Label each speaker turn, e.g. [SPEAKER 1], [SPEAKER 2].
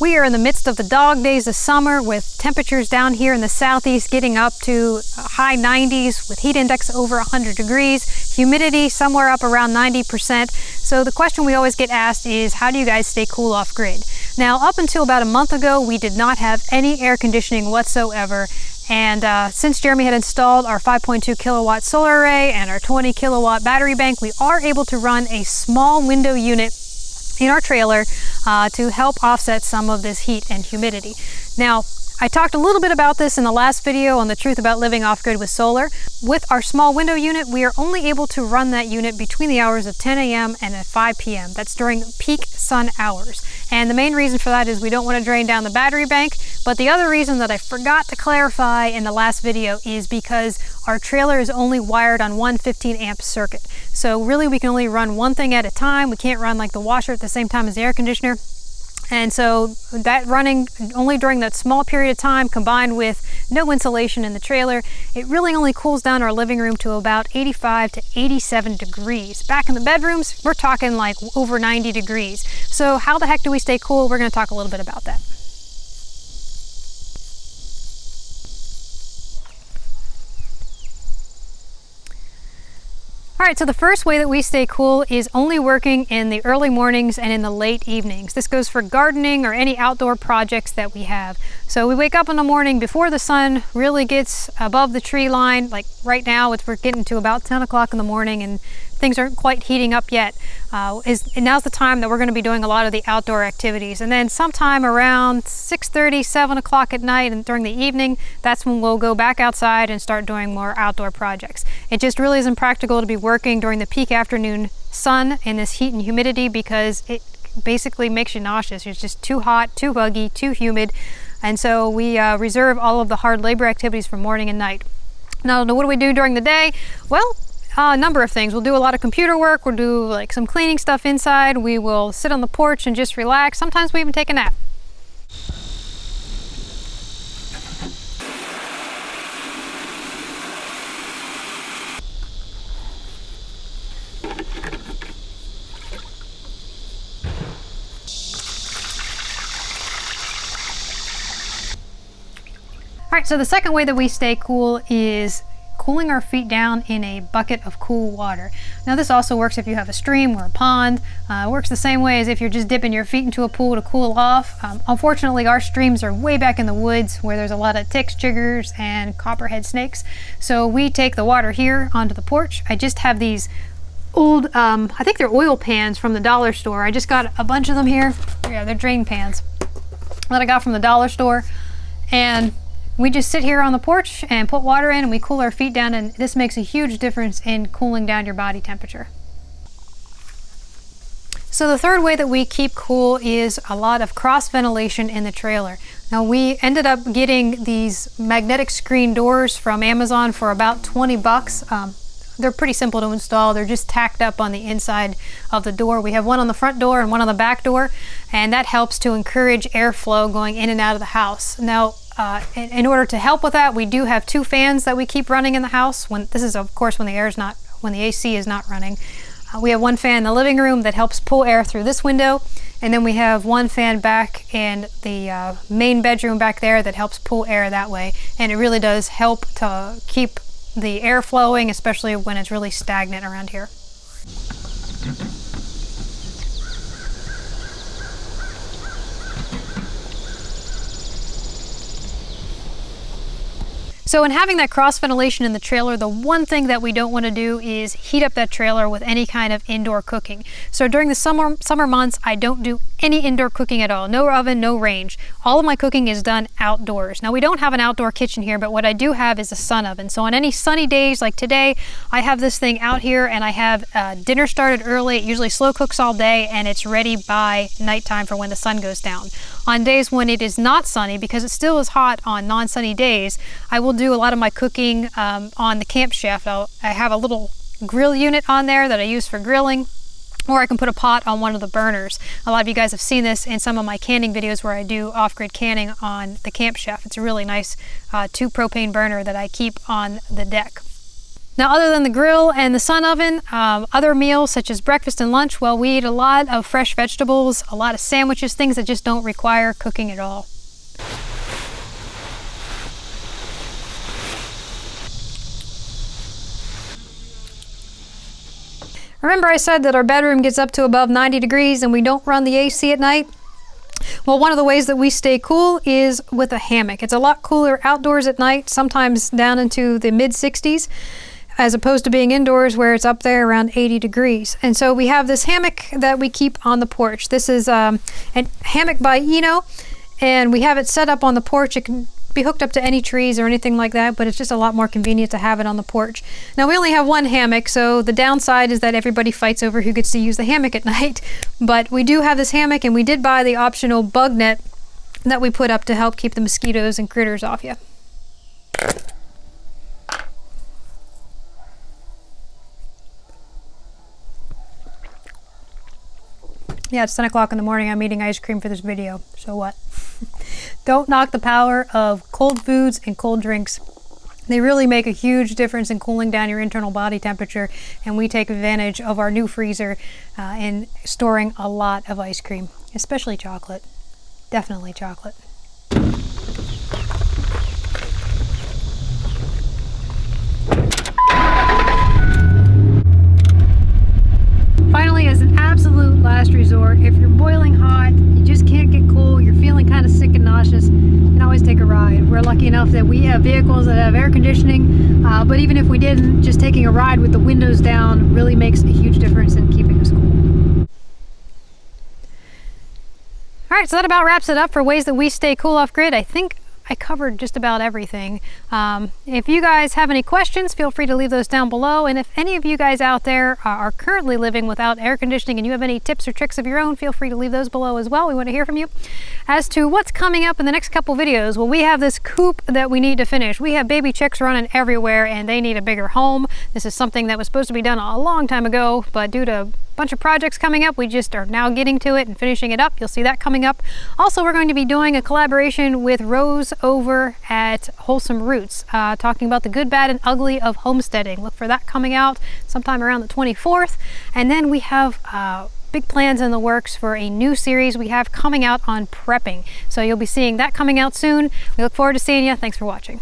[SPEAKER 1] We are in the midst of the dog days of summer with temperatures down here in the southeast getting up to high 90s with heat index over 100 degrees, humidity somewhere up around 90%. So the question we always get asked is, how do you guys stay cool off grid? Now, up until about a month ago, we did not have any air conditioning whatsoever. And since Jeremy had installed our 5.2 kilowatt solar array and our 20 kilowatt battery bank, we are able to run a small window unit in our trailer to help offset some of this heat and humidity. Now, I talked a little bit about this in the last video on the truth about living off-grid with solar. With our small window unit, we are only able to run that unit between the hours of 10 a.m. and at 5 p.m. That's during peak sun hours. And the main reason for that is we don't want to drain down the battery bank. But the other reason that I forgot to clarify in the last video is because our trailer is only wired on one 15 amp circuit. So really we can only run one thing at a time. We can't run like the washer at the same time as the air conditioner. And so that running only during that small period of time combined with no insulation in the trailer, it really only cools down our living room to about 85 to 87 degrees. Back in the bedrooms, we're talking like over 90 degrees. So how the heck do we stay cool? We're going to talk a little bit about that. All right, so the first way that we stay cool is only working in the early mornings and in the late evenings. This goes for gardening or any outdoor projects that we have. So we wake up in the morning before the sun really gets above the tree line. Like right now, we're getting to about 10 o'clock in the morning and things aren't quite heating up yet. Now's the time that we're going to be doing a lot of the outdoor activities. And then sometime around 6:30, 7 o'clock at night and during the evening, that's when we'll go back outside and start doing more outdoor projects. It just really isn't practical to be working during the peak afternoon sun in this heat and humidity because it basically makes you nauseous. It's just too hot, too buggy, too humid. And so we reserve all of the hard labor activities for morning and night. Now, what do we do during the day? Well, a number of things. We'll do a lot of computer work. We'll do like some cleaning stuff inside. We will sit on the porch and just relax. Sometimes we even take a nap. All right, so the second way that we stay cool is cooling our feet down in a bucket of cool water. Now this also works if you have a stream or a pond. It works the same way as if you're just dipping your feet into a pool to cool off. Unfortunately, our streams are way back in the woods where there's a lot of ticks, chiggers, and copperhead snakes. So we take the water here onto the porch. I just have these old, I think they're oil pans from the dollar store. I just got a bunch of them here. Yeah, they're drain pans that I got from the dollar store. And we just sit here on the porch and put water in and we cool our feet down, and this makes a huge difference in cooling down your body temperature. So the third way that we keep cool is a lot of cross ventilation in the trailer. Now we ended up getting these magnetic screen doors from Amazon for about 20 bucks. They're pretty simple to install. They're just tacked up on the inside of the door. We have one on the front door and one on the back door, and that helps to encourage airflow going in and out of the house. Now, in order to help with that, we do have two fans that we keep running in the house. This is of course when the AC is not running. We have one fan in the living room that helps pull air through this window, and then we have one fan back in the main bedroom back there that helps pull air that way. And it really does help to keep the air flowing, especially when it's really stagnant around here. So in having that cross ventilation in the trailer, the one thing that we don't want to do is heat up that trailer with any kind of indoor cooking. So during the summer months, I don't do any indoor cooking at all. No oven, no range. All of my cooking is done outdoors. Now we don't have an outdoor kitchen here, but what I do have is a sun oven. So on any sunny days like today, I have this thing out here and I have dinner started early. It usually slow cooks all day and it's ready by nighttime for when the sun goes down. On days when it is not sunny, because it still is hot on non-sunny days, I will do a lot of my cooking on the camp chef. I have a little grill unit on there that I use for grilling, or I can put a pot on one of the burners. A lot of you guys have seen this in some of my canning videos where I do off-grid canning on the camp chef. It's a really nice 2 propane burner that I keep on the deck. Now, other than the grill and the sun oven, other meals such as breakfast and lunch, well, we eat a lot of fresh vegetables, a lot of sandwiches, things that just don't require cooking at all. Remember I said that our bedroom gets up to above 90 degrees and we don't run the AC at night? Well, one of the ways that we stay cool is with a hammock. It's a lot cooler outdoors at night, sometimes down into the mid-60s, as opposed to being indoors where it's up there around 80 degrees. And so we have this hammock that we keep on the porch. This is a hammock by Eno, and we have it set up on the porch. It can be hooked up to any trees or anything like that, but it's just a lot more convenient to have it on the porch. Now, we only have one hammock, so the downside is that everybody fights over who gets to use the hammock at night. But we do have this hammock, and we did buy the optional bug net that we put up to help keep the mosquitoes and critters off you. Yeah, it's 10 o'clock in the morning. I'm eating ice cream for this video. So what? Don't knock the power of cold foods and cold drinks. They really make a huge difference in cooling down your internal body temperature, and we take advantage of our new freezer in storing a lot of ice cream, especially chocolate. Definitely chocolate. Finally, as an absolute last resort, if you're boiling hot, you just can't get cool, you're feeling kind of sick and nauseous, you can always take a ride. We're lucky enough that we have vehicles that have air conditioning, but even if we didn't, just taking a ride with the windows down really makes a huge difference in keeping us cool. All right, so that about wraps it up for ways that we stay cool off grid. I think I covered just about everything. If you guys have any questions, feel free to leave those down below. And if any of you guys out there are currently living without air conditioning and you have any tips or tricks of your own, feel free to leave those below as well. We want to hear from you. As to what's coming up in the next couple videos, well, we have this coop that we need to finish. We have baby chicks running everywhere and they need a bigger home. This is something that was supposed to be done a long time ago, but due to bunch of projects coming up, we just are now getting to it and finishing it up. You'll see that coming up. Also, we're going to be doing a collaboration with Rose over at Wholesome Roots, talking about the good, bad, and ugly of homesteading. Look for that coming out sometime around the 24th. And then we have big plans in the works for a new series we have coming out on prepping. So you'll be seeing that coming out soon. We look forward to seeing you. Thanks for watching.